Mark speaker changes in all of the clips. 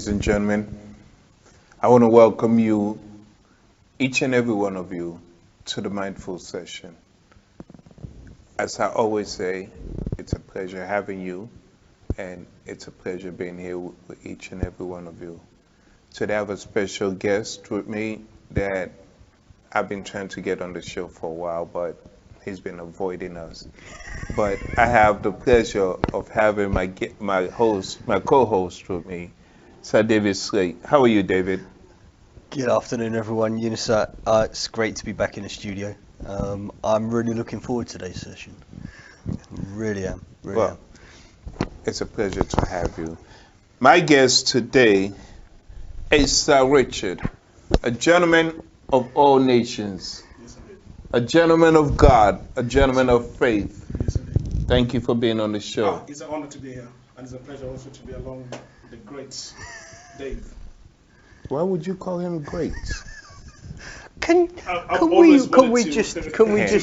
Speaker 1: ladies and gentlemen. I want to welcome you, each and every one of you, to the Mindful session. As I always say, it's a pleasure having you, and it's a pleasure being here with each and every one of you. Today I have a special guest with me that I've been trying to get on the show for a while, but he's been avoiding us. But I have the pleasure of having my co-host with me, Sir David SLEET. How are you, David?
Speaker 2: Good afternoon, everyone. UNISA, it's great to be back in the studio. I'm really looking forward to today's session. Really am.
Speaker 1: It's a pleasure to have you. My guest today is Sir Richard, a gentleman of all nations, a gentleman of God, a gentleman of faith. Thank you for being on the show.
Speaker 3: It's an honor to be here, and it's a pleasure also to be along with the great Dave.
Speaker 1: Why would you call him great?
Speaker 2: Can we just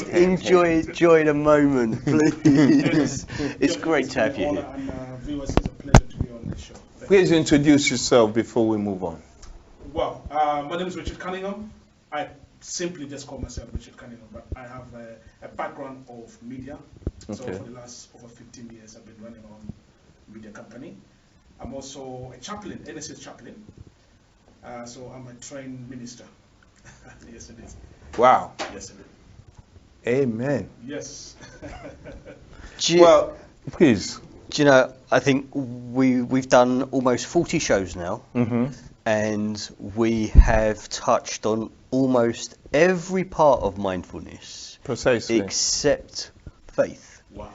Speaker 2: enjoy the moment, please? It's great to have you here.
Speaker 3: And viewers, it's a pleasure to be on the show.
Speaker 1: Please introduce yourself before we move on.
Speaker 3: Well, my name is Richard Cunningham. I simply just call myself Richard Cunningham, but I have a background of media. So for the last over 15 years, I've been running on media company. I'm also a chaplain, NSS chaplain. So I'm a trained minister. Yes, it is.
Speaker 1: Wow.
Speaker 3: Yes, it is.
Speaker 1: Amen.
Speaker 3: Yes.
Speaker 1: Well, please.
Speaker 2: Do you know, I think we've done almost 40 shows now, and we have touched on almost every part of mindfulness.
Speaker 1: Precisely.
Speaker 2: Except faith.
Speaker 3: Wow.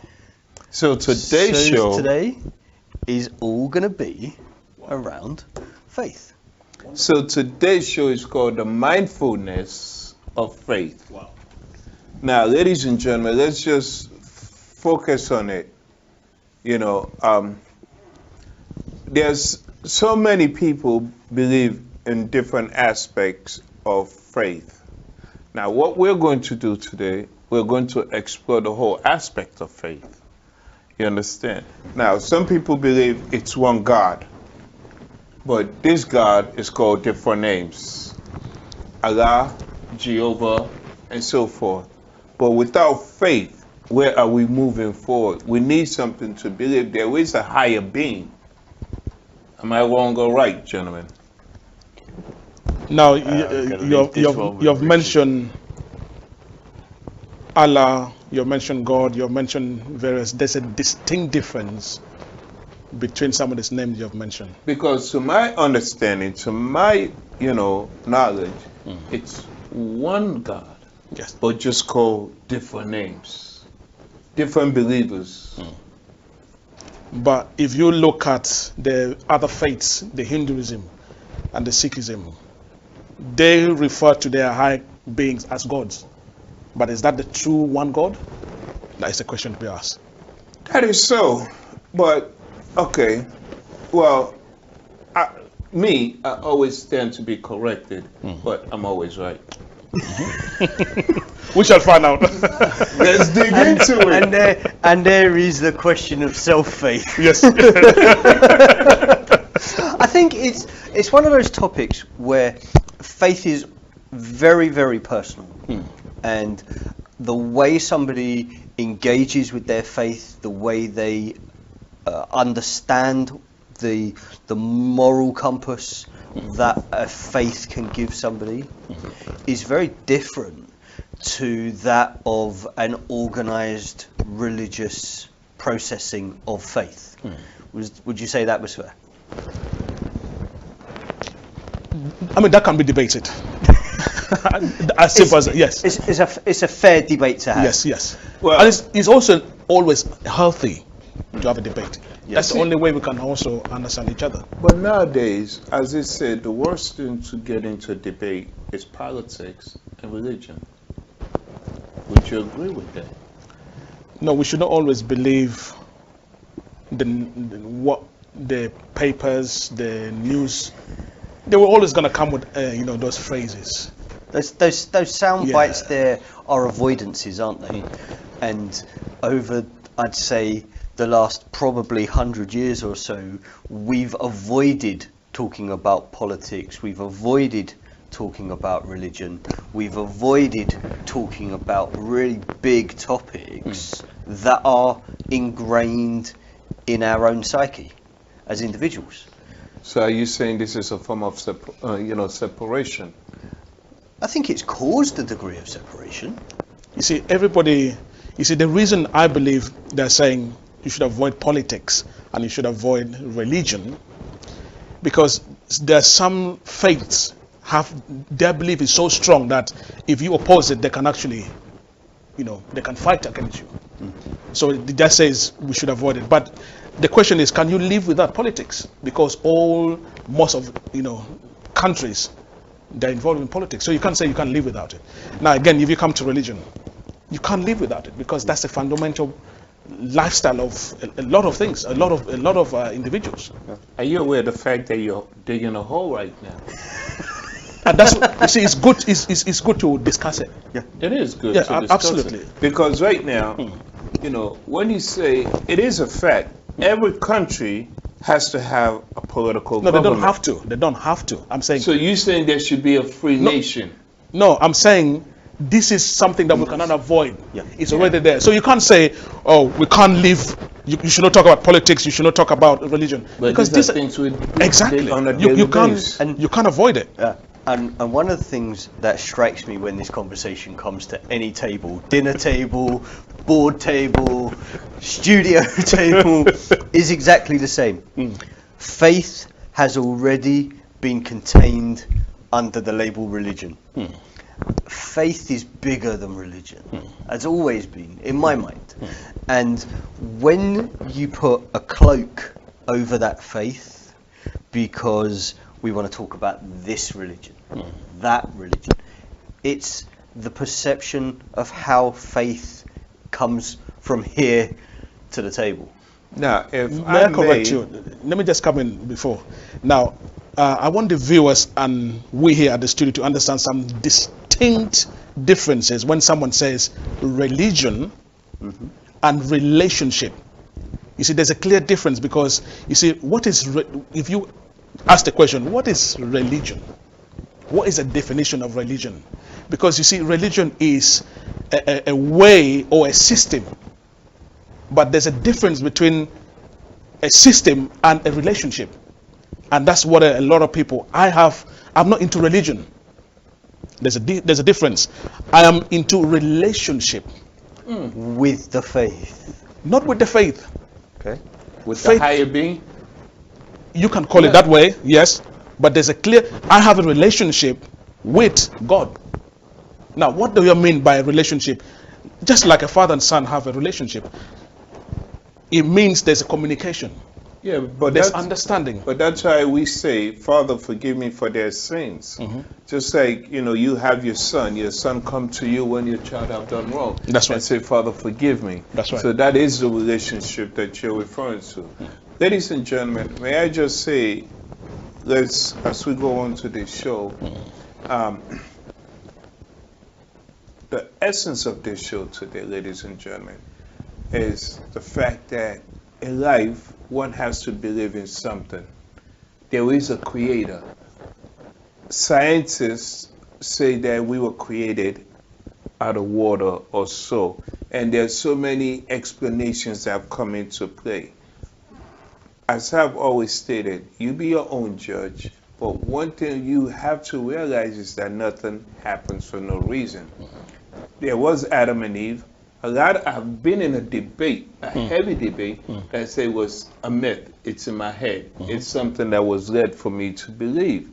Speaker 1: So today's show
Speaker 2: today is all going to be around faith.
Speaker 1: So today's show is called the Mindfulness of Faith.
Speaker 3: Wow.
Speaker 1: Now, ladies and gentlemen, let's just focus on it. You know, there's so many people believe in different aspects of faith. Now, what we're going to do today, we're going to explore the whole aspect of faith. You understand? Now, some people believe it's one God. But this God is called different names. Allah, Jehovah, and so forth. But without faith, where are we moving forward? We need something to believe there is a higher being. Am I wrong or right, gentlemen?
Speaker 3: Now, you've mentioned Allah, you've mentioned God, you've mentioned various. There's a distinct difference between some of these names you've mentioned.
Speaker 1: Because to my understanding, to my, knowledge, it's one God.
Speaker 3: Yes.
Speaker 1: But just called different names. Different believers.
Speaker 3: But if you look at the other faiths, the Hinduism and the Sikhism, they refer to their high beings as gods. But is that the true one God? That is a question to be asked.
Speaker 1: That is so. But, okay. Well, I always tend to be corrected, but I'm always right.
Speaker 3: We shall find out.
Speaker 1: Let's dig into it.
Speaker 2: And there is the question of self-faith.
Speaker 3: Yes.
Speaker 2: I think it's one of those topics where faith is very, very personal, and the way somebody engages with their faith, the way they understand the moral compass that a faith can give somebody is very different to that of an organized religious processing of faith. Would you say that was fair?
Speaker 3: I mean, that can be debated. As simple as yes.
Speaker 2: It's a fair debate to have.
Speaker 3: Yes. Well, and it's also always healthy to have a debate. Yes. That's the only way we can also understand each other.
Speaker 1: But nowadays, as I said, the worst thing to get into a debate is politics and religion. Would you agree with that?
Speaker 3: No, we should not always believe what the papers, the news. They were always going to come with, those phrases.
Speaker 2: Those sound bites there are avoidances, aren't they? And over, I'd say, the last probably 100 years or so, we've avoided talking about politics. We've avoided talking about religion. We've avoided talking about really big topics that are ingrained in our own psyche as individuals.
Speaker 1: So are you saying this is a form of separation?
Speaker 2: I think it's caused a degree of separation.
Speaker 3: You see, the reason I believe they're saying you should avoid politics and you should avoid religion, because there's some faiths their belief is so strong that if you oppose it, they can actually, they can fight against you. So that says we should avoid it. But the question is, can you live without politics? Because most of countries, they're involved in politics. So you can't say you can't live without it. Now again, if you come to religion, you can't live without it, because that's a fundamental lifestyle of a lot of things, a lot of individuals.
Speaker 1: Are you aware of the fact that you're digging a hole right now?
Speaker 3: And that's, you see, it's good. It's good to discuss it.
Speaker 1: Yeah, it is good.
Speaker 3: Yeah,
Speaker 1: to discuss
Speaker 3: absolutely.
Speaker 1: it. Because right now, when you say it is a fact, every country has to have a political government.
Speaker 3: They don't have to. They don't have to. I'm saying.
Speaker 1: So you're saying there should be a free nation?
Speaker 3: No, I'm saying this is something that we cannot avoid.
Speaker 2: Yeah.
Speaker 3: It's already there. So you can't say, oh, we can't live. You should not talk about politics. You should not talk about religion.
Speaker 1: But because these are things we
Speaker 3: exactly
Speaker 1: on a
Speaker 3: you can't
Speaker 1: basis.
Speaker 3: and you can't avoid it.
Speaker 2: Yeah. And one of the things that strikes me when this conversation comes to any table, dinner table, board table, studio table, is exactly the same. Faith has already been contained under the label religion. Faith is bigger than religion, has always been, in my mind. And when you put a cloak over that faith, because we want to talk about this religion, that religion, it's the perception of how faith comes from here to the table.
Speaker 1: Now, if
Speaker 3: May I correct you? Let me just come in before. Now, I want the viewers and we here at the studio to understand some distinct differences when someone says religion and relationship. You see, there's a clear difference, because you see, if you ask the question, what is religion? What is a definition of religion? Because you see, religion is a way or a system, but there's a difference between a system and a relationship. And that's what a lot of people, I'm not into religion. There's a difference. I am into relationship.
Speaker 2: With the faith.
Speaker 3: Not with the faith.
Speaker 2: Okay.
Speaker 1: With
Speaker 3: faith,
Speaker 1: the higher being?
Speaker 3: You can call it that way, yes. But there's I have a relationship with God. Now, what do you mean by a relationship? Just like a father and son have a relationship. It means there's a communication.
Speaker 1: Yeah, but
Speaker 3: there's
Speaker 1: that's
Speaker 3: understanding.
Speaker 1: But that's why we say, Father, forgive me for their sins. Just like, you have your son come to you when your child have done wrong.
Speaker 3: That's right.
Speaker 1: And say, Father, forgive me.
Speaker 3: That's right.
Speaker 1: So that is the relationship that you're referring to. Ladies and gentlemen, may I just say, as we go on to this show, the essence of this show today, ladies and gentlemen, is the fact that in life, one has to believe in something. There is a creator. Scientists say that we were created out of water or so, and there's so many explanations that have come into play. As I've always stated, you be your own judge, but one thing you have to realize is that nothing happens for no reason. There was Adam and Eve. I've been in a debate, a heavy debate, that say was a myth. It's in my head. It's something that was led for me to believe.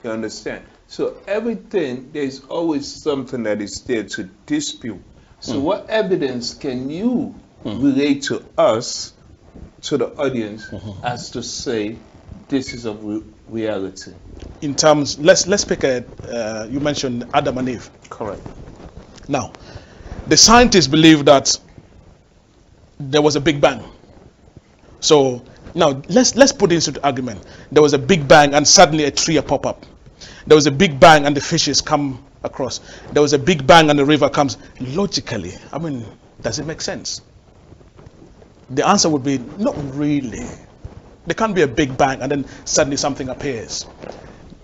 Speaker 1: You understand? So everything, there's always something that is there to dispute. So what evidence can you relate to us, to the audience, as to say this is a reality?
Speaker 3: In terms, let's pick you mentioned Adam and Eve.
Speaker 1: Correct.
Speaker 3: Now, the scientists believe that there was a Big Bang. So now let's put this into argument. There was a Big Bang and suddenly a tree pop up. There was a Big Bang and the fishes come across. There was a Big Bang and the river comes. Logically, does it make sense? The answer would be not really. There can't be a big bang and then suddenly something appears.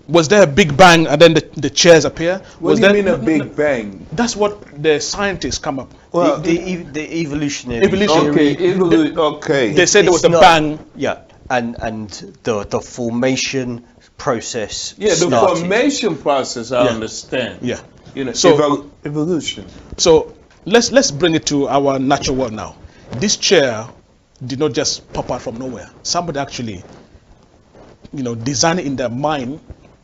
Speaker 3: Was there a big bang and then the chairs appear?
Speaker 1: What do you mean a big bang?
Speaker 3: That's what the scientists come up.
Speaker 2: Well, the evolutionary
Speaker 3: Evolution.
Speaker 1: Okay.
Speaker 3: They said there was a bang.
Speaker 2: Yeah, and the formation process.
Speaker 1: Yeah, the
Speaker 2: started.
Speaker 1: formation process. I understand.
Speaker 3: Yeah.
Speaker 1: You know,
Speaker 3: So-
Speaker 1: evolution.
Speaker 3: So let's bring it to our natural world now. This chair did not just pop out from nowhere. Somebody actually, designed it in their mind,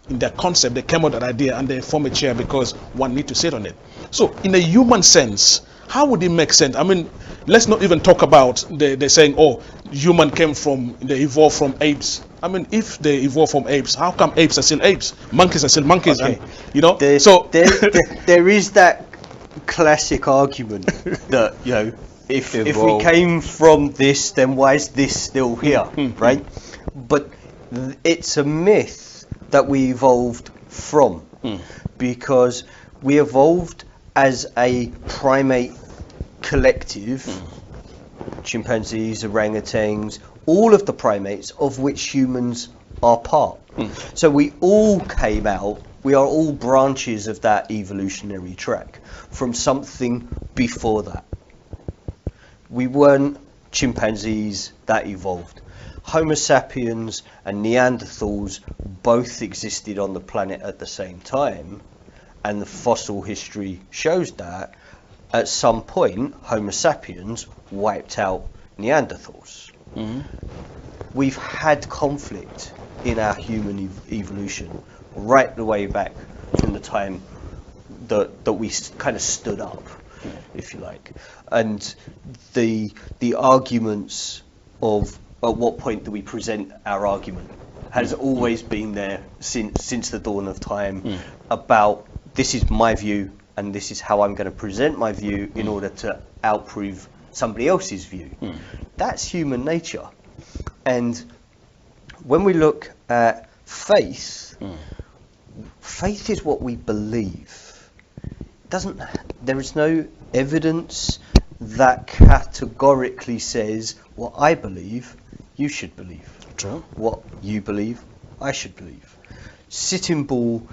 Speaker 3: in their concept. They came up with that idea and they form a chair because one need to sit on it. So in a human sense, how would it make sense? I mean, let's not even talk about they're saying, oh, they evolved from apes. I mean, if they evolved from apes, how come apes are still apes? Monkeys are still monkeys.
Speaker 2: Okay.
Speaker 3: And,
Speaker 2: there is that classic argument that if we came from this, then why is this still here, right? But it's a myth that we evolved from, because we evolved as a primate collective, chimpanzees, orangutans, all of the primates of which humans are part. So we all came out, we are all branches of that evolutionary track from something before that. We weren't chimpanzees that evolved. Homo sapiens and Neanderthals both existed on the planet at the same time, and the fossil history shows that at some point Homo sapiens wiped out Neanderthals. We've had conflict in our human evolution right the way back from the time that we kind of stood up, if you like. And the arguments of at what point do we present our argument has always been there since the dawn of time, about this is my view and this is how I'm going to present my view in order to outprove somebody else's view. That's human nature. And when we look at faith, faith is what we believe. There is no evidence that categorically says what I believe, you should believe.
Speaker 3: True.
Speaker 2: What you believe, I should believe. Sitting Bull,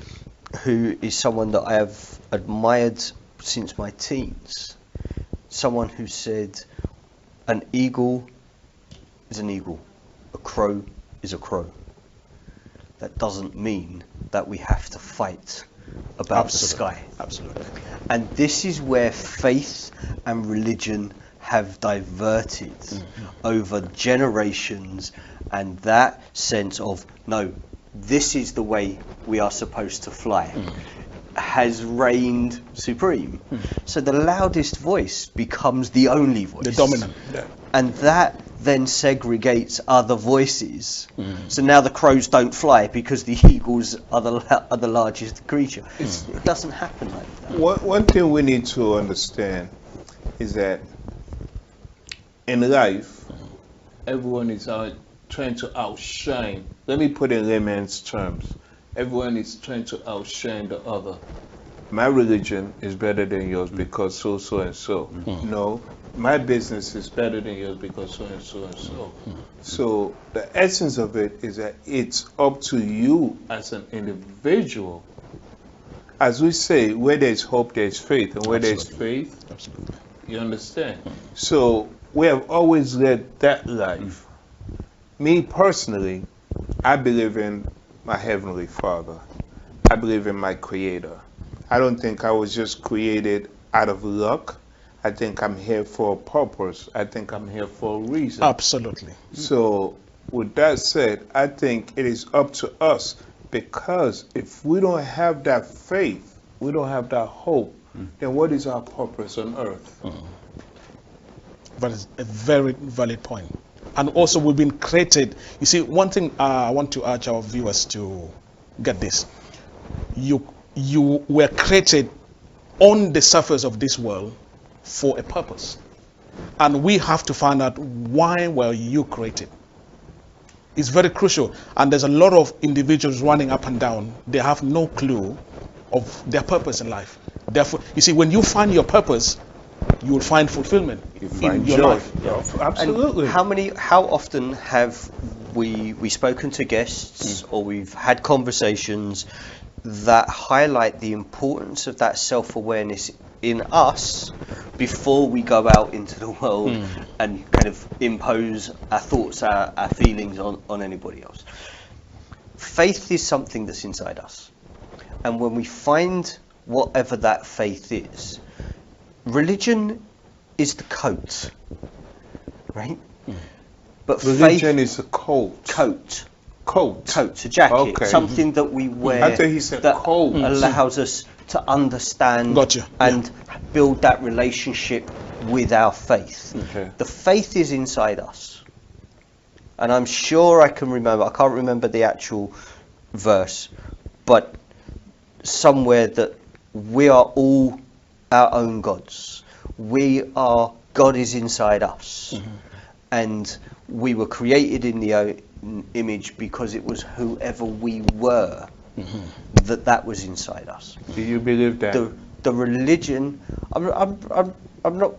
Speaker 2: who is someone that I have admired since my teens, someone who said an eagle is an eagle, a crow is a crow. That doesn't mean that we have to fight about the sky.
Speaker 3: Absolutely.
Speaker 2: And this is where faith and religion have diverted over generations, and that sense of, no, this is the way we are supposed to fly, has reigned supreme. So the loudest voice becomes the only voice.
Speaker 3: The dominant. Yeah.
Speaker 2: And that then segregates other voices. So now the crows don't fly because the eagles are the largest creature. It doesn't happen like that.
Speaker 1: One thing we need to understand is that in life, everyone is trying to outshine. Let me put it in layman's terms. Everyone is trying to outshine the other. My religion is better than yours because so and so. No, my business is better than yours because so and so and so. So the essence of it is that it's up to you as an individual. As we say, where there's hope, there's faith, and where there's faith, you understand? So we have always led that life. Me personally, I believe in my Heavenly Father. I believe in my Creator. I don't think I was just created out of luck. I think I'm here for a purpose. I think I'm here for a reason.
Speaker 3: Absolutely.
Speaker 1: So with that said, I think it is up to us, because if we don't have that faith, we don't have that hope, then what is our purpose on earth?
Speaker 3: That is a very valid point. And also, we've been created. You see, one thing I want to urge our viewers to get this. You were created on the surface of this world for a purpose. And we have to find out, why were you created? It's very crucial. And there's a lot of individuals running up and down. They have no clue of their purpose in life. Therefore, you see, when you find your purpose, you will find fulfillment
Speaker 1: You find
Speaker 3: in your
Speaker 1: joy.
Speaker 3: life.
Speaker 1: Yeah, absolutely.
Speaker 2: And how often have we've spoken to guests or we've had conversations that highlight the importance of that self-awareness in us before we go out into the world and kind of impose our thoughts, our feelings on anybody else. Faith is something that's inside us. And when we find whatever that faith is, religion is the coat, right? But
Speaker 1: religion
Speaker 2: faith
Speaker 1: is a coat.
Speaker 2: Coat, a jacket,
Speaker 1: Okay.
Speaker 2: something that we wear
Speaker 1: I thought he said
Speaker 2: that
Speaker 1: coat.
Speaker 2: allows us to understand
Speaker 4: Gotcha.
Speaker 2: and build that relationship with our faith.
Speaker 1: Okay.
Speaker 2: The faith is inside us. And I'm sure I can't remember the actual verse, but somewhere that we are all our own gods. God is inside us. And we were created in the image because it was whoever we were that was inside us.
Speaker 1: Do you believe that?
Speaker 2: The religion, I'm not.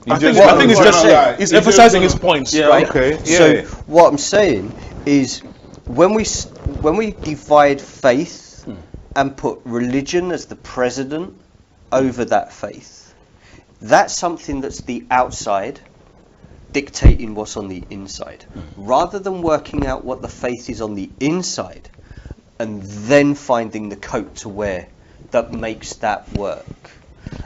Speaker 4: I think
Speaker 2: What
Speaker 4: it's
Speaker 2: I'm
Speaker 4: just
Speaker 2: saying-
Speaker 4: he's emphasizing his points.
Speaker 2: Yeah,
Speaker 4: Right?
Speaker 1: Okay.
Speaker 2: So
Speaker 1: Yeah.
Speaker 2: what I'm saying is, when we divide faith and put religion as the president over that faith, that's something that's the outside dictating what's on the inside, rather than working out what the faith is on the inside and then finding the coat to wear that makes that work.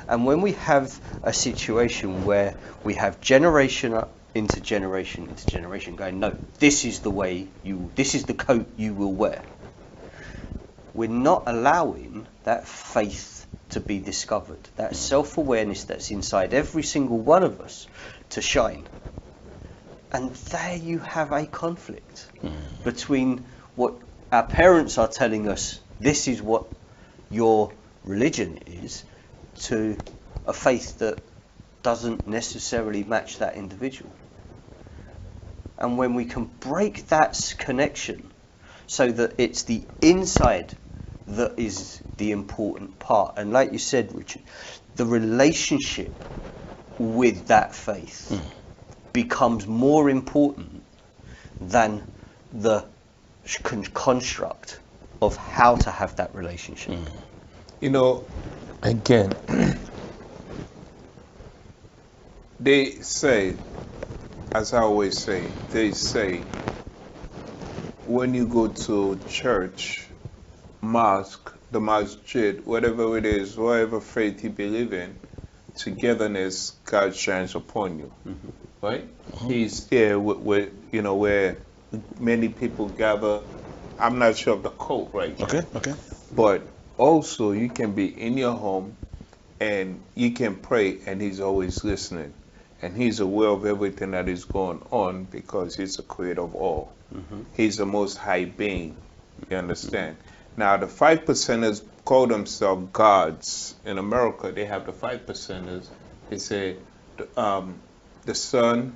Speaker 2: And when we have a situation where we have generation into generation going, no, this is the coat you will wear, we're not allowing that faith to be discovered, that self-awareness that's inside every single one of us to shine. And there you have a conflict between what our parents are telling us, this is what your religion is, to a faith that doesn't necessarily match that individual. And when we can break that connection so that it's the inside that is the important part, and like you said, Richard, the relationship with that faith becomes more important than the construct of how to have that relationship.
Speaker 1: You know, again, they say, as I always say, they say, when you go to church, mosque, the masjid, whatever it is, whatever faith you believe in, togetherness, God shines upon you, right? He's there where many people gather. I'm not sure of the code right now.
Speaker 4: Okay.
Speaker 1: But also, you can be in your home and you can pray, and He's always listening. And He's aware of everything that is going on because He's the creator of all. He's the most high being. You understand? Now, the 5%ers call themselves gods. In America, they have the 5%ers. They say the sun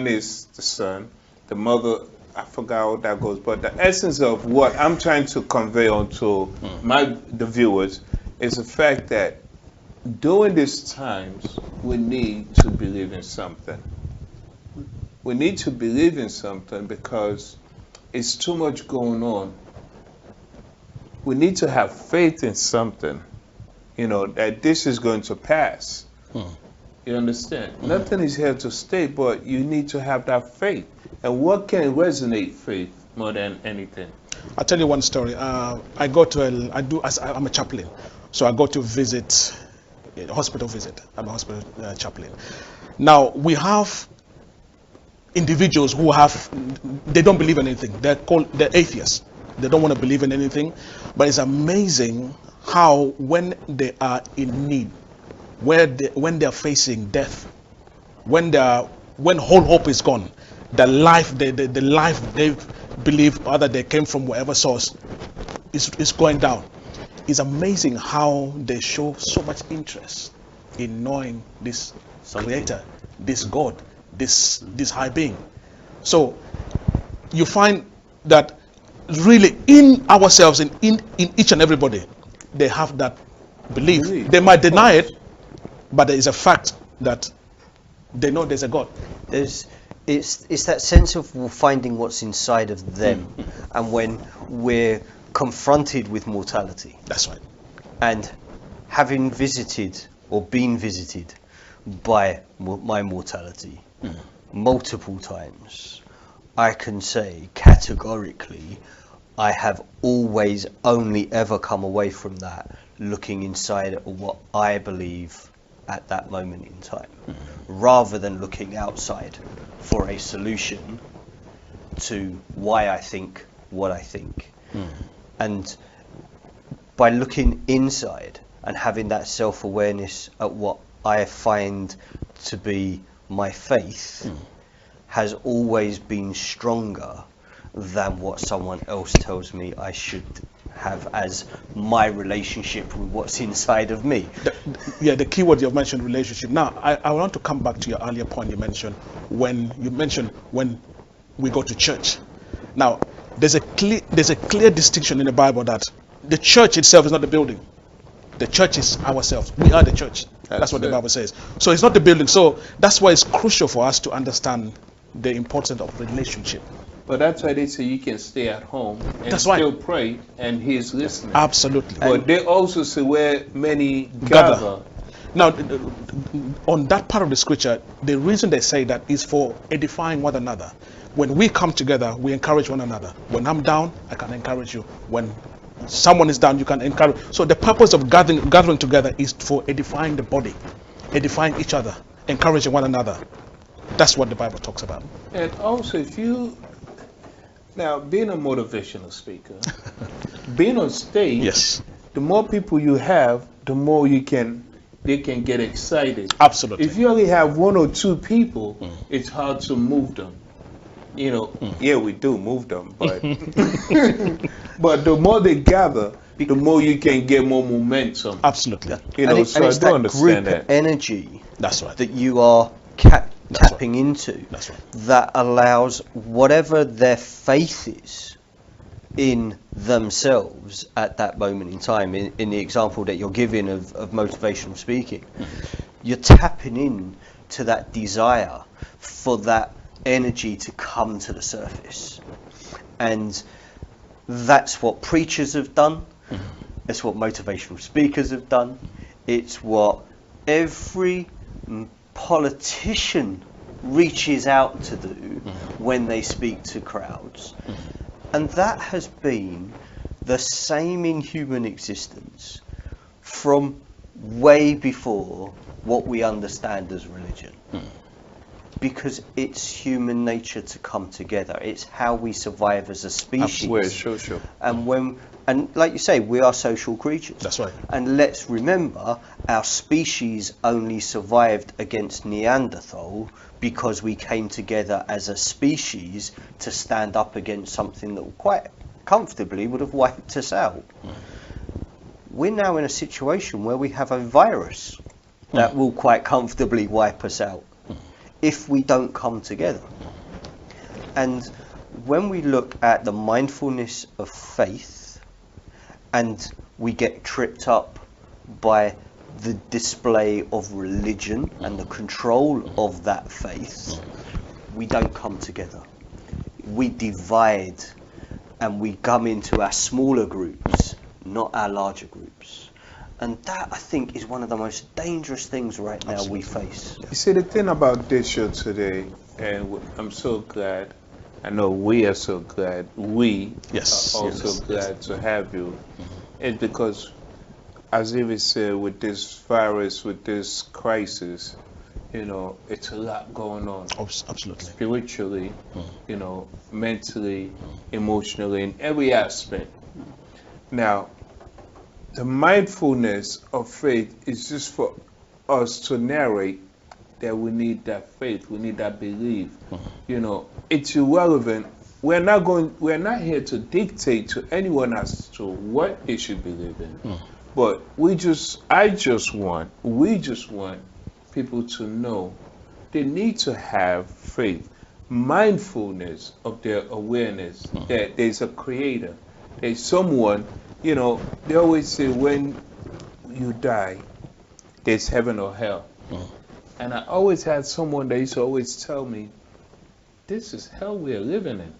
Speaker 1: is the sun. The mother, I forgot how that goes, but the essence of what I'm trying to convey onto the viewers is the fact that during these times, we need to believe in something. We need to believe in something because it's too much going on. We need to have faith in something, that this is going to pass. You understand? Nothing is here to stay, but you need to have that faith. And what can resonate faith more than anything?
Speaker 4: I'll tell you one story. I'm a chaplain, so I go to visit, a hospital visit. I'm a hospital chaplain. Now, we have individuals who they don't believe in anything. They're atheists. They don't want to believe in anything. But it's amazing how when they are in need, when they're facing death, when whole hope is gone, the life they believe, either they came from whatever source, is going down. It's amazing how they show so much interest in knowing this creator, this God, this high being. So you find that really in ourselves, in each and everybody, they have that belief. They might deny it, but there is a fact that they know there's a God.
Speaker 2: it's that sense of finding what's inside of them, and when we're confronted with mortality,
Speaker 4: That's right.
Speaker 2: and having visited or been visited by my mortality multiple times, I can say categorically I have always only ever come away from that looking inside at what I believe at that moment in time, rather than looking outside for a solution to why I think what I think. And by looking inside and having that self-awareness at what I find to be my faith has always been stronger than what someone else tells me I should have as my relationship with what's inside of me.
Speaker 4: The key word you've mentioned, relationship. Now, I want to come back to your earlier point you mentioned when we go to church. Now, there's a clear distinction in the Bible that the church itself is not the building. The church is ourselves. We are the church. That's what the Bible says. So it's not the building. So that's why it's crucial for us to understand the importance of relationship.
Speaker 1: But that's why they say you can stay at home and
Speaker 4: That's right.
Speaker 1: still pray, and He's listening.
Speaker 4: Absolutely.
Speaker 1: But they also say where many gather.
Speaker 4: Now, on that part of the scripture, the reason they say that is for edifying one another. When we come together, we encourage one another. When I'm down, I can encourage you. When someone is down, you can encourage. So the purpose of gathering together is for edifying the body, edifying each other, encouraging one another. That's what the Bible talks about.
Speaker 1: And also, now being a motivational speaker, being on stage,
Speaker 4: Yes.
Speaker 1: the more people you have, the more they can get excited.
Speaker 4: Absolutely.
Speaker 1: If you only have one or two people, it's hard to move them. Yeah, we do move them, but but the more they gather, the more you can get more momentum.
Speaker 4: Absolutely.
Speaker 2: And
Speaker 1: So I
Speaker 2: it's
Speaker 1: do
Speaker 2: that
Speaker 1: understand
Speaker 2: group
Speaker 1: that.
Speaker 2: energy
Speaker 4: That's right.
Speaker 2: that you are tapping into
Speaker 4: That's right.
Speaker 2: that allows whatever their faith is in themselves at that moment in time. In the example that you're giving of motivational speaking, you're tapping in to that desire for that energy to come to the surface. And that's what preachers have done. It's what motivational speakers have done. It's what every politician reaches out to do when they speak to crowds. And that has been the same in human existence from way before what we understand as religion. Because it's human nature to come together. It's how we survive as a species.
Speaker 1: We're social.
Speaker 2: And like you say, we are social creatures.
Speaker 4: That's right.
Speaker 2: And let's remember, our species only survived against Neanderthal because we came together as a species to stand up against something that quite comfortably would have wiped us out. We're now in a situation where we have a virus that will quite comfortably wipe us out if we don't come together. And when we look at the mindfulness of faith and we get tripped up by the display of religion and the control of that faith, we don't come together. We divide and we come into our smaller groups, not our larger groups. And that, I think, is one of the most dangerous things right now we face.
Speaker 1: You see, the thing about this show today, and I'm so glad, I know we are so glad, we are also glad to have you, is because, as Evie said, with this virus, with this crisis, it's a lot going on.
Speaker 4: Absolutely.
Speaker 1: Spiritually, mentally, emotionally, in every aspect. Now, the mindfulness of faith is just for us to narrate that we need that faith, we need that belief. It's irrelevant. We're not here to dictate to anyone as to what they should believe in. But we just want people to know they need to have faith, mindfulness of their awareness that there's a creator, there's someone. They always say when you die, there's heaven or hell. And I always had someone that used to always tell me, this is hell we are living in.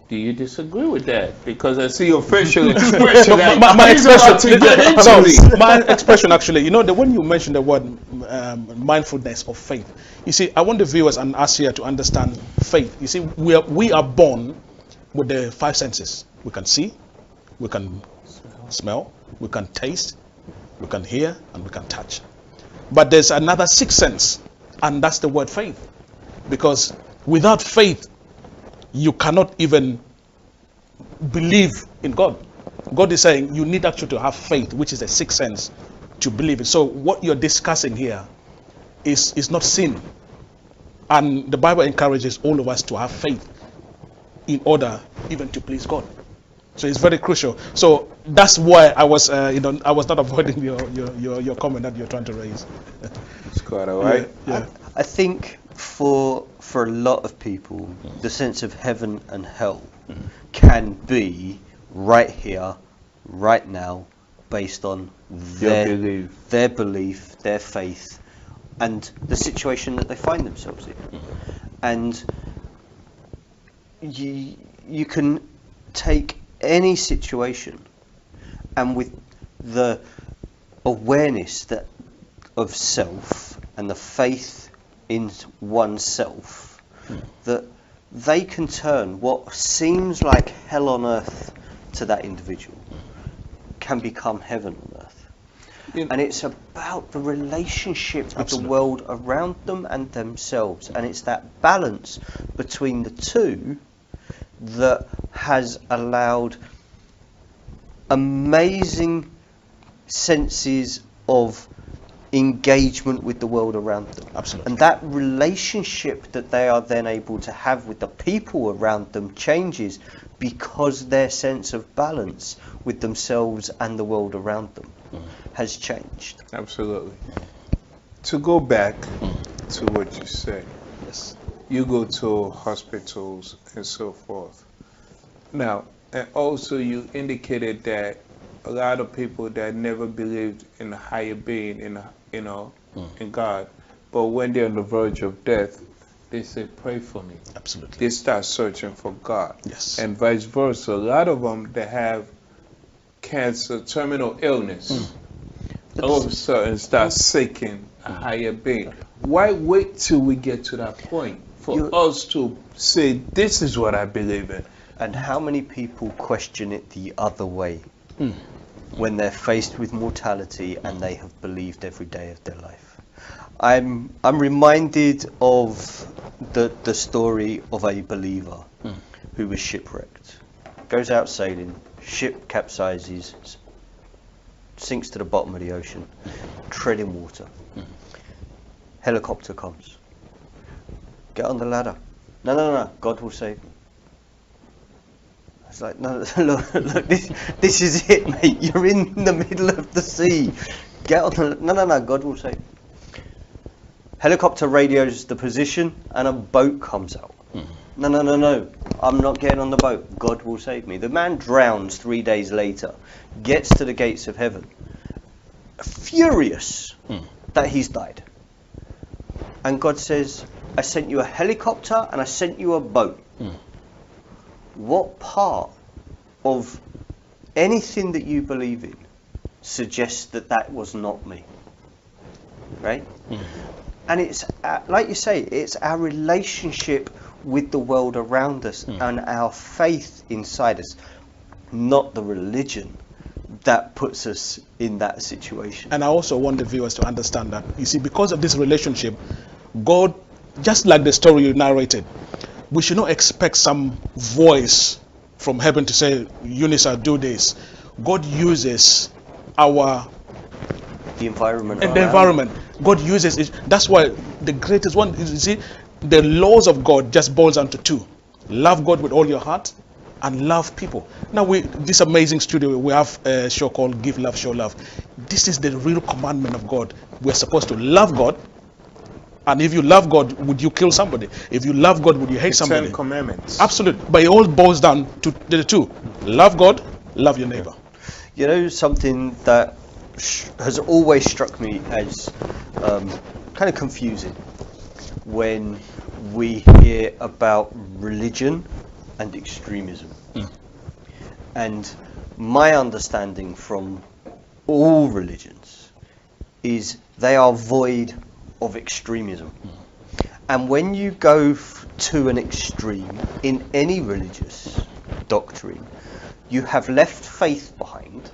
Speaker 1: Do you disagree with that? Because I see your facial expression.
Speaker 4: My expression,
Speaker 1: no,
Speaker 4: my expression actually, you know, when you mentioned the word mindfulness of faith, you see, I want the viewers and us here to understand faith. You see, we are born with the five senses. We can see, we can smell, we can taste, we can hear, and we can touch. But there's another sixth sense, and that's the word faith. Because without faith, you cannot even believe in God. God is saying you need actually to have faith, which is the sixth sense, to believe it. So what you're discussing here is not sin. And the Bible encourages all of us to have faith in order even to please God. So it's very crucial. So that's why I was, I was not avoiding your comment that you're trying to raise.
Speaker 1: It's quite all right.
Speaker 2: Yeah. I think for a lot of people, the sense of heaven and hell can be right here, right now, based on their belief, their faith, and the situation that they find themselves in. And you can take any situation, and with the awareness that of self and the faith in oneself, that they can turn what seems like hell on earth to that individual can become heaven on earth. And it's about the relationship with the world around them and themselves, and it's that balance between the two that has allowed amazing senses of engagement with the world around them.
Speaker 4: Absolutely.
Speaker 2: And that relationship that they are then able to have with the people around them changes because their sense of balance with themselves and the world around them has changed.
Speaker 1: Absolutely. To go back to what you said,
Speaker 4: Yes.
Speaker 1: you go to hospitals and so forth. Now, and also you indicated that a lot of people that never believed in a higher being, in God, but when they're on the verge of death, they say, pray for me.
Speaker 4: Absolutely.
Speaker 1: They start searching for God.
Speaker 4: Yes.
Speaker 1: And vice versa. A lot of them that have cancer, terminal illness, all of a sudden start seeking a higher being. Why wait till we get to that point for us to say, this is what I believe in?
Speaker 2: And how many people question it the other way when they're faced with mortality and they have believed every day of their life? I'm reminded of the story of a believer who was shipwrecked. Goes out sailing, ship capsizes, sinks to the bottom of the ocean, treading water. Helicopter comes. Get on the ladder. No, God will save me. It's like, no, look, this is it, mate. You're in the middle of the sea. Get on the, no, God will save me. Helicopter radios the position and a boat comes out. No, I'm not getting on the boat. God will save me. The man drowns 3 days later, gets to the gates of heaven, furious that he's died. And God says, I sent you a helicopter and I sent you a boat. What part of anything that you believe in suggests that that was not me? Right? And it's, like you say, it's our relationship with the world around us and our faith inside us, not the religion, that puts us in that situation.
Speaker 4: And I also want the viewers to understand that, you see, because of this relationship, God, just like the story you narrated, we should not expect some voice from heaven to say, UNISA, do this. God uses the environment. And the environment. God uses it. That's why the greatest one, you see, the laws of God just boils down to two. Love God with all your heart and love people. Now, this amazing studio, we have a show called Give Love, Show Love. This is the real commandment of God. We're supposed to love God. And if you love God, would you kill somebody? If you love God, would you hate somebody?
Speaker 1: 10 commandments.
Speaker 4: Absolutely. But it all boils down to the two. Love God, love your neighbor.
Speaker 2: You know, something that has always struck me as kind of confusing when we hear about religion and extremism. And my understanding from all religions is they are void of extremism. And when you go to an extreme in any religious doctrine, you have left faith behind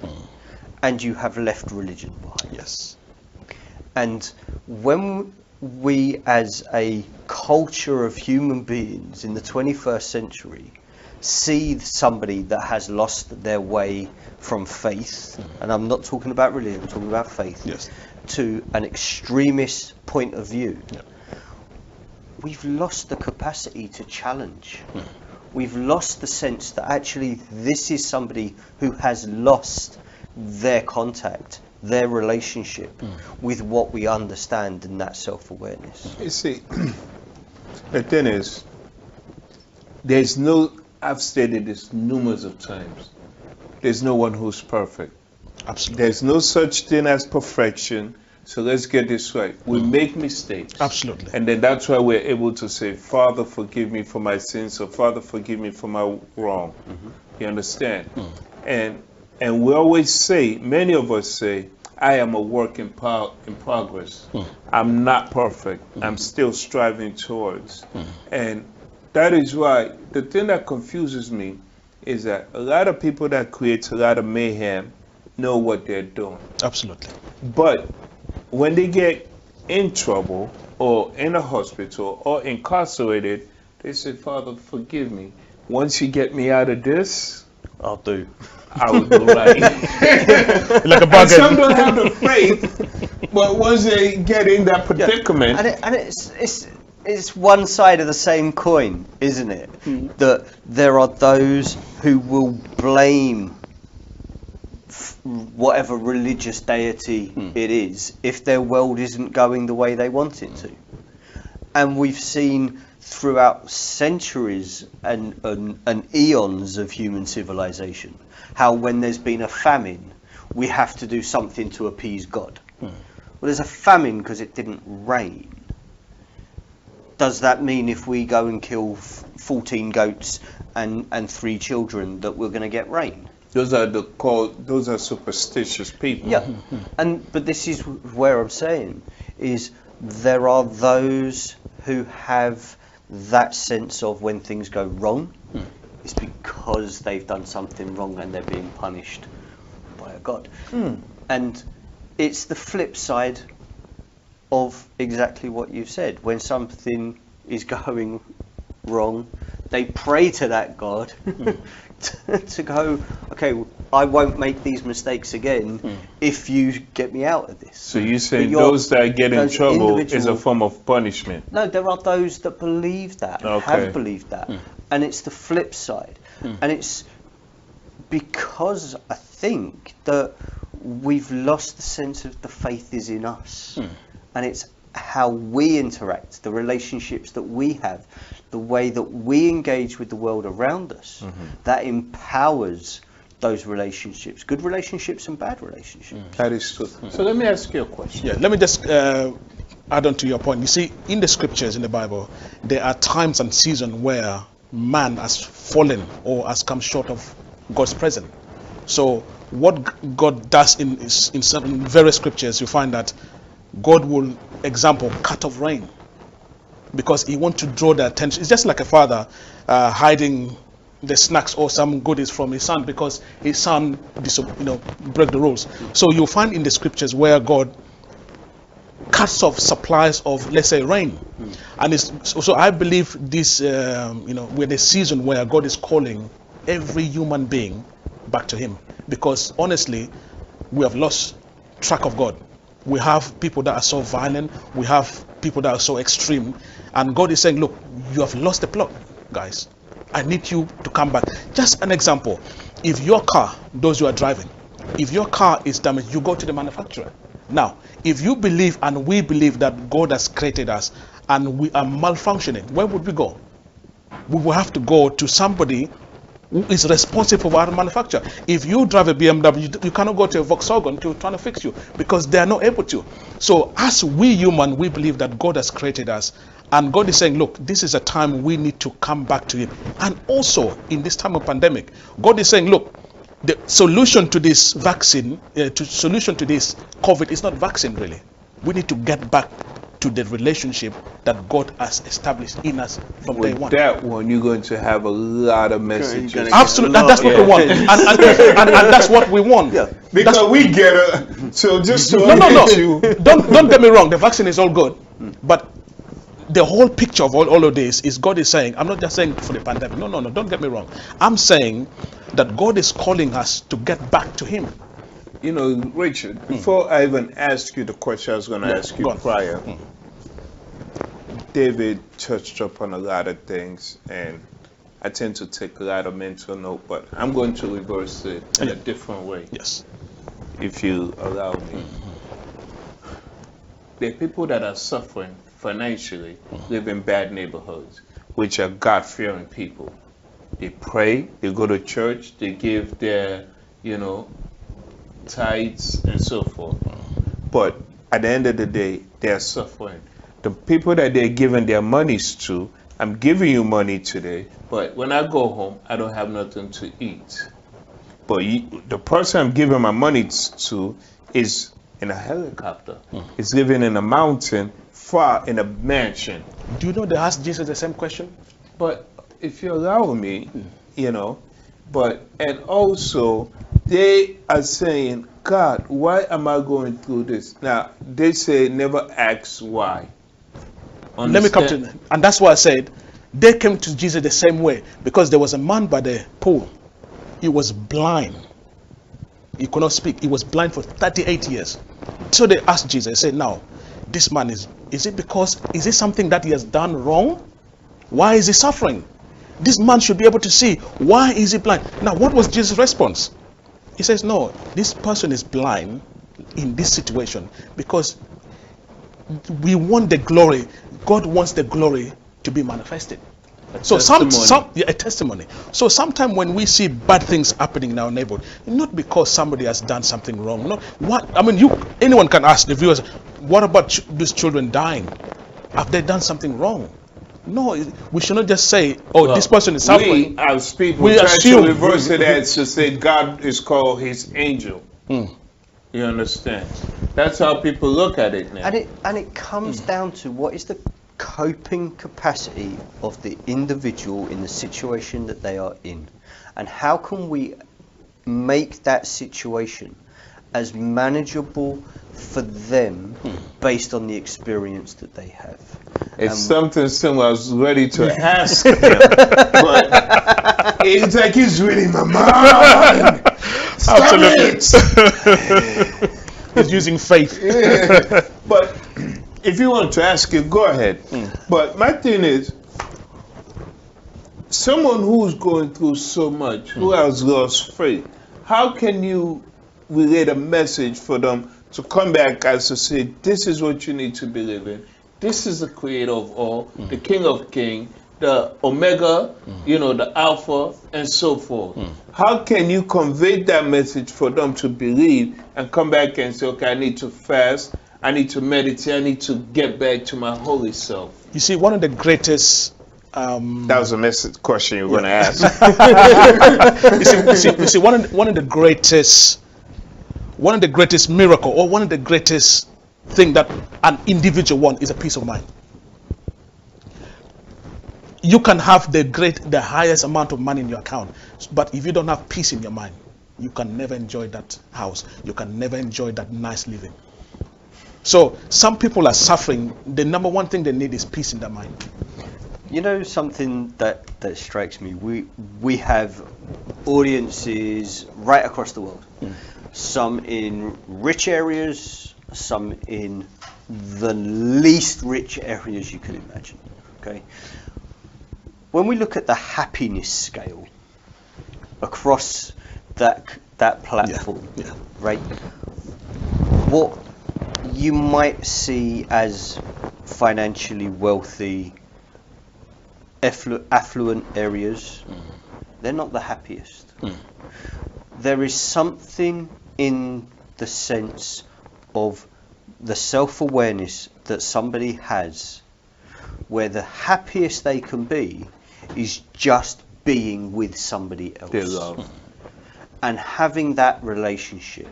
Speaker 2: and you have left religion behind.
Speaker 4: Yes.
Speaker 2: And when we as a culture of human beings in the 21st century see somebody that has lost their way from faith, and I'm not talking about religion, I'm talking about faith,
Speaker 4: Yes.
Speaker 2: to an extremist point of view,
Speaker 4: Yeah.
Speaker 2: we've lost the capacity to challenge. We've lost the sense that actually this is somebody who has lost their contact, their relationship with what we understand in that self-awareness.
Speaker 1: You see, the thing is, there's no, I've stated this numerous of times, there's no one who's perfect.
Speaker 4: Absolutely.
Speaker 1: There's no such thing as perfection. So let's get this right. We make mistakes.
Speaker 4: Absolutely.
Speaker 1: And then that's why we're able to say, Father, forgive me for my sins, or Father, forgive me for my wrong. You understand? And we always say, many of us say, I am a work in progress. I'm not perfect. I'm still striving towards. And that is why the thing that confuses me is that a lot of people that create a lot of mayhem know what they're doing.
Speaker 4: Absolutely.
Speaker 1: But when they get in trouble or in a hospital or incarcerated, they say, Father, forgive me. Once you get me out of this,
Speaker 2: I'll do.
Speaker 1: I will do right.
Speaker 4: Like a
Speaker 1: And
Speaker 4: bargain.
Speaker 1: some don't have the faith, but once they get in that predicament,
Speaker 2: And it's one side of the same coin, isn't it? That there are those who will blame whatever religious deity it is if their world isn't going the way they want it to. And we've seen throughout centuries and eons of human civilization how when there's been a famine, we have to do something to appease God. Well, there's a famine because it didn't rain. Does that mean if we go and kill 14 goats and 3 children that we're going to get rain?
Speaker 1: those are superstitious people.
Speaker 2: Yeah, but this is where I'm saying is there are those who have that sense of when things go wrong, it's because they've done something wrong and they're being punished by a God. And it's the flip side of exactly what you've said. When something is going wrong, they pray to that God to go, okay, I won't make these mistakes again if you get me out of this.
Speaker 1: So you're saying those that get in
Speaker 2: those
Speaker 1: trouble is a
Speaker 2: individual-
Speaker 1: form of punishment?
Speaker 2: No, there are those that believe that,
Speaker 1: Okay.
Speaker 2: have believed that. And it's the flip side. And it's because I think that we've lost the sense of the faith is in us. And it's how we interact, the relationships that we have, the way that we engage with the world around us, that empowers those relationships, good relationships and bad relationships.
Speaker 1: That is true. So let me ask you a question.
Speaker 4: Yeah, let me just add on to your point. You see, in the scriptures, in the Bible, there are times and seasons where man has fallen or has come short of God's presence. So what God does in certain various scriptures, you find that God will, example, cut off rain because he wants to draw the attention. It's just like a father hiding the snacks or some goodies from his son because his son break the rules. So you'll find in the scriptures where God cuts off supplies of, let's say, rain. And so I believe this, we're the season where God is calling every human being back to him, because honestly, we have lost track of God. We have people that are so violent, we have people that are so extreme, and God is saying, look, you have lost the plot, guys. I need you to come back. Just an example, if your car, those who are driving, if your car is damaged, you go to the manufacturer. Now, if you believe and we believe that God has created us and we are malfunctioning, where would we go? We will have to go to somebody who is responsible for our manufacture. If you drive a BMW, you cannot go to a Volkswagen to try to fix you because they are not able to. So as we human, we believe that God has created us And God is saying, look, this is a time we need to come back to him. And also, in this time of pandemic, God is saying, look, the solution to this vaccine, solution to this COVID is not vaccine really. We need to get back to the relationship that God has established in us from day one.
Speaker 1: That one, you're going to have a lot of messages.
Speaker 4: Absolutely, that's what we want. And that's what we want.
Speaker 2: Yeah.
Speaker 1: Because we get it. So just to
Speaker 4: No. Don't get me wrong. The vaccine is all good, but the whole picture of all of this is God is saying, I'm not just saying for the pandemic. No. Don't get me wrong. I'm saying that God is calling us to get back to him.
Speaker 1: You know, Richard, before I even ask you the question I was going to ask you prior, David touched upon a lot of things, and I tend to take a lot of mental note, but I'm going to reverse it in a different way.
Speaker 4: Yes.
Speaker 1: If you allow me. There are people that are suffering financially, live in bad neighborhoods, which are God-fearing people. They pray, they go to church, they give their, tithes and so forth. But at the end of the day, they are suffering. The people that they're giving their monies to, I'm giving you money today, but when I go home, I don't have nothing to eat. But the person I'm giving my money to is in a helicopter. Is living in a mountain, far in a mansion.
Speaker 4: Do you know they asked Jesus the same question?
Speaker 1: But if you allow me, and also they are saying, God, why am I going through this? Now, they say never ask why. Understand?
Speaker 4: Let me come to, and that's why I said they came to Jesus the same way, because there was a man by the pool. He was blind. He could not speak. He was blind for 38 years. So they asked Jesus, they said, now, this man is it something that he has done wrong? Why is he suffering? This man should be able to see. Why is he blind? Now, what was Jesus' response? He says, no, this person is blind in this situation because we want the glory. God wants the glory to be manifested. So a testimony. So sometimes when we see bad things happening in our neighborhood, not because somebody has done something wrong. No, anyone can ask the viewers, what about these children dying? Have they done something wrong? No, we should not just say, this person is suffering.
Speaker 1: We as people try to reverse it as to say God is called his angel. You understand? That's how people look at it now.
Speaker 2: And it comes down to what is the coping capacity of the individual in the situation that they are in, and how can we make that situation as manageable for them based on the experience that they have.
Speaker 1: It's something similar. I was ready to ask him, but it's like he's reading my mind.
Speaker 4: Absolutely. He's using faith.
Speaker 1: Yeah. But if you want to ask it, go ahead. But my thing is, someone who's going through so much, who has lost faith, how can you relate a message for them to come back as to say, this is what you need to believe in. This is the creator of all, the king of kings, the omega, the alpha, and so forth. How can you convey that message for them to believe and come back and say, okay, I need to fast, I need to meditate, I need to get back to my holy self?
Speaker 4: You see, one of the greatest...
Speaker 1: that was a message question you were going to ask.
Speaker 4: you see, one of the greatest miracle, or one of the greatest thing that an individual wants, is a peace of mind. You can have the highest amount of money in your account, but if you don't have peace in your mind, you can never enjoy that house. You can never enjoy that nice living. So some people are suffering. The number one thing they need is peace in their mind.
Speaker 2: You know, something that strikes me, we have audiences right across the world. Some in rich areas, some in the least rich areas you can imagine. Okay. When we look at the happiness scale across that platform, right? What you might see as financially wealthy, affluent areas, they're not the happiest. There is something in the sense of the self-awareness that somebody has where the happiest they can be is just being with somebody else.
Speaker 1: They love.
Speaker 2: And having that relationship,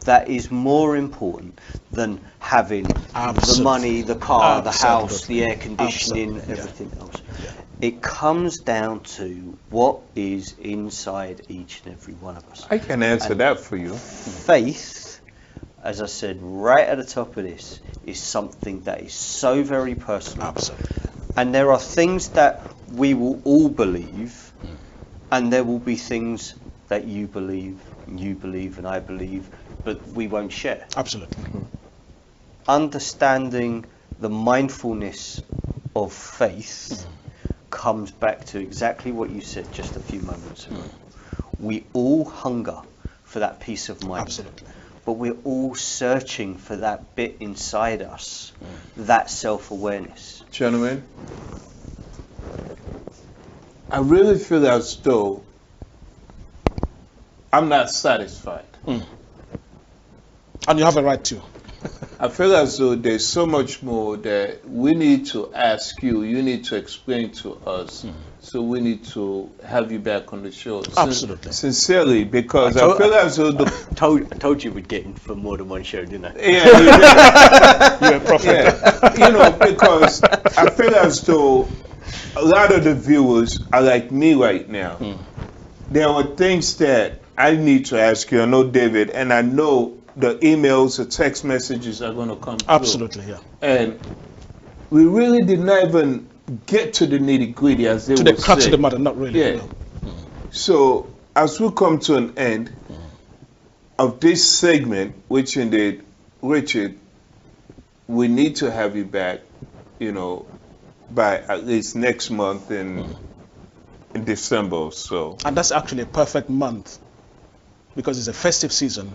Speaker 2: that is more important than having the money, the car, the house, the air conditioning, everything else. It comes down to what is inside each and every one of us.
Speaker 1: I can answer that for you.
Speaker 2: Faith, as I said right at the top of this, is something that is so very personal.
Speaker 4: Absolutely.
Speaker 2: And there are things that we will all believe, and there will be things that you believe, and I believe, but we won't share.
Speaker 4: Absolutely.
Speaker 2: Understanding the mindfulness of faith comes back to exactly what you said just a few moments ago. We all hunger for that peace of mind.
Speaker 4: Absolutely.
Speaker 2: But we're all searching for that bit inside us, that self-awareness.
Speaker 1: Gentlemen, I really feel as though I'm not satisfied.
Speaker 4: And you have a right to.
Speaker 1: I feel as though there's so much more that we need to ask you. You need to explain to us. So we need to have you back on the show.
Speaker 4: Absolutely.
Speaker 1: Sincerely, because I feel as though
Speaker 2: I told you we'd get in for more than one show, didn't I?
Speaker 1: yeah,
Speaker 4: You're a prophet.
Speaker 1: yeah, because I feel as though a lot of the viewers are like me right now. There are things that I need to ask you. I know David, and I know the emails, the text messages are going to come through.
Speaker 4: Absolutely, yeah.
Speaker 1: And we really did not even get to the nitty gritty, as they
Speaker 4: To
Speaker 1: would
Speaker 4: the crux
Speaker 1: say.
Speaker 4: of the matter, not really.
Speaker 1: Yeah.
Speaker 4: No.
Speaker 1: So as we come to an end of this segment, which indeed, Richard, we need to have you back, by at least next month in December or so.
Speaker 4: And that's actually a perfect month because it's a festive season.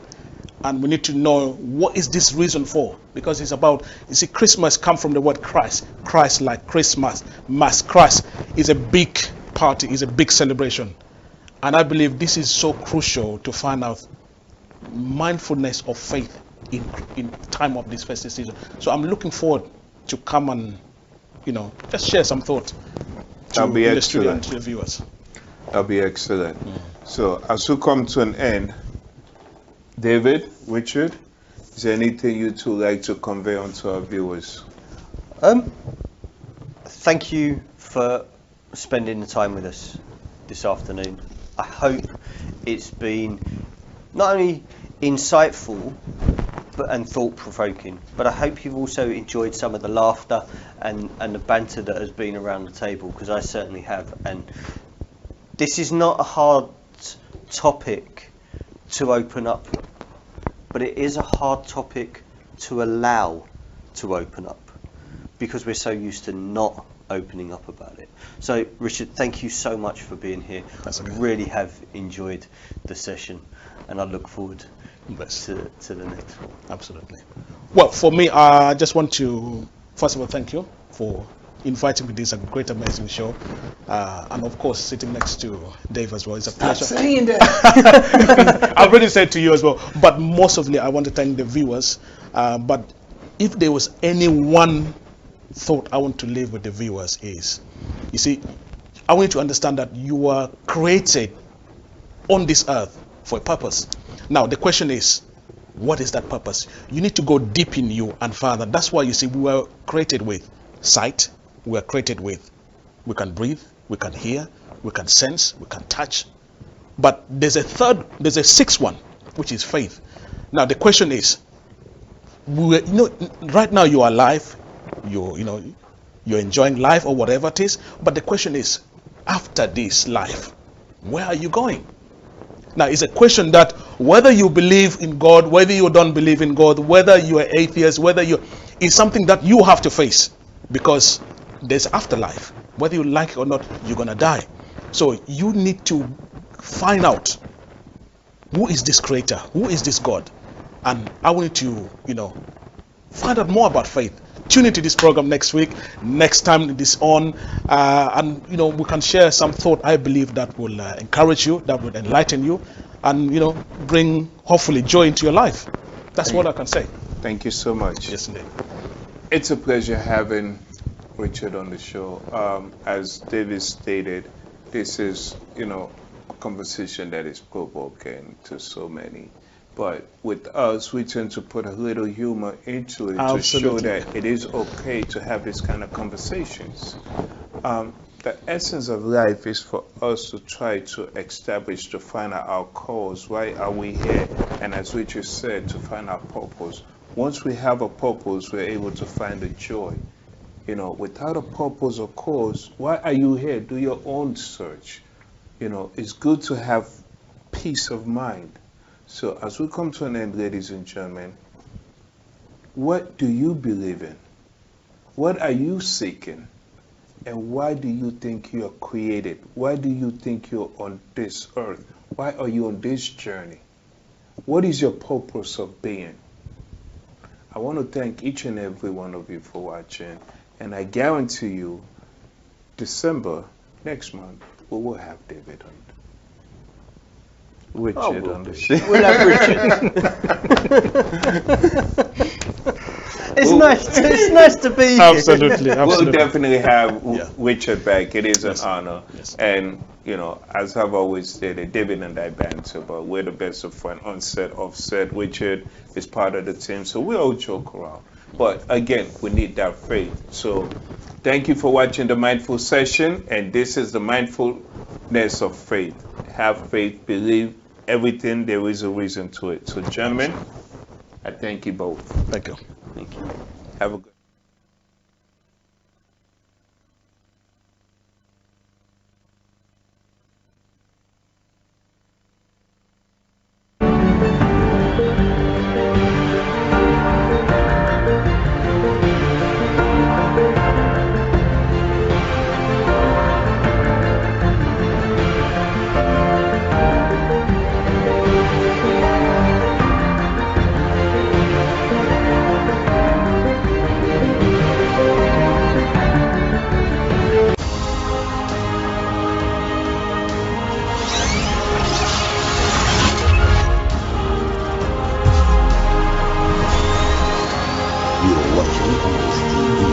Speaker 4: And we need to know what is this reason for, because it's about, you see, Christmas comes from the word Christ. Christ, like Christmas, Mass. Christ is a big party, is a big celebration. And I believe this is so crucial to find out mindfulness of faith in time of this festive season. So I'm looking forward to come and, just share some thought to
Speaker 1: That'll be
Speaker 4: the studio and
Speaker 1: excellent.
Speaker 4: to the viewers.
Speaker 1: That'll be excellent. So as we come to an end, David, Richard, is there anything you two like to convey onto our viewers?
Speaker 2: Thank you for spending the time with us this afternoon. I hope it's been not only insightful and thought-provoking, but I hope you've also enjoyed some of the laughter and the banter that has been around the table, because I certainly have. And this is not a hard topic to open up, but it is a hard topic to allow to open up, because we're so used to not opening up about it. So Richard, thank you so much for being here.
Speaker 4: That's okay.
Speaker 2: I really have enjoyed the session, and I look forward
Speaker 4: Bless.
Speaker 2: to the next one.
Speaker 4: Absolutely. Well, for me, I just want to, first of all, thank you for inviting me to this great, amazing show. And of course, sitting next to Dave as well. It's a pleasure.
Speaker 1: Saying that.
Speaker 4: I've already said to you as well. But mostly, I want to thank the viewers. But if there was any one thought I want to leave with the viewers is, you see, I want you to understand that you were created on this earth for a purpose. Now, the question is, what is that purpose? You need to go deep in you and further. That's why you see we were created with sight. We were created with, we can breathe, we can hear, we can sense, we can touch. But there's a sixth one, which is faith. Now, the question is, right now you are alive, you're enjoying life or whatever it is. But the question is, after this life, where are you going? Now, it's a question that whether you believe in God, whether you don't believe in God, whether you are atheist, is something that you have to face, because there's afterlife. Whether you like it or not, you're going to die. So you need to find out, who is this creator? Who is this God? And I want you to, find out more about faith. Tune into this program next week, next time it is on, and we can share some thought I believe that will encourage you, that will enlighten you, and bring hopefully joy into your life. That's what I can say.
Speaker 1: Thank you so much.
Speaker 4: Yes, indeed.
Speaker 1: It's a pleasure having Richard on the show. As David stated, this is, a conversation that is provoking to so many. But with us, we tend to put a little humor into it to show
Speaker 4: Absolutely.
Speaker 1: that it is okay to have this kind of conversations. The essence of life is for us to try to establish, to find out our cause. Why are we here? And as Richard said, to find our purpose. Once we have a purpose, we're able to find the joy. Without a purpose or cause, why are you here? Do your own search. It's good to have peace of mind. So as we come to an end, ladies and gentlemen, what do you believe in? What are you seeking? And why do you think you are created? Why do you think you're on this earth? Why are you on this journey? What is your purpose of being? I want to thank each and every one of you for watching. And I guarantee you, December, next month, we will have David on. Richard on the show.
Speaker 2: We'll have Richard. It's nice to be here.
Speaker 4: Absolutely,
Speaker 1: We'll
Speaker 4: absolutely.
Speaker 1: definitely have
Speaker 4: Yeah.
Speaker 1: Richard back. It is
Speaker 4: Yes.
Speaker 1: an honor.
Speaker 4: Yes.
Speaker 1: And, as I've always stated, David and I banter, but we're the best of friends, on set, off set. Richard is part of the team, so we all joke around. But again, we need that faith. So thank you for watching the Mindful Session, and this is the mindfulness of faith. Have faith, believe everything, there is a reason to it. So gentlemen, I thank you both.
Speaker 4: Thank you.
Speaker 2: Thank you.
Speaker 1: Have a good
Speaker 5: You are watching AMAZE TV.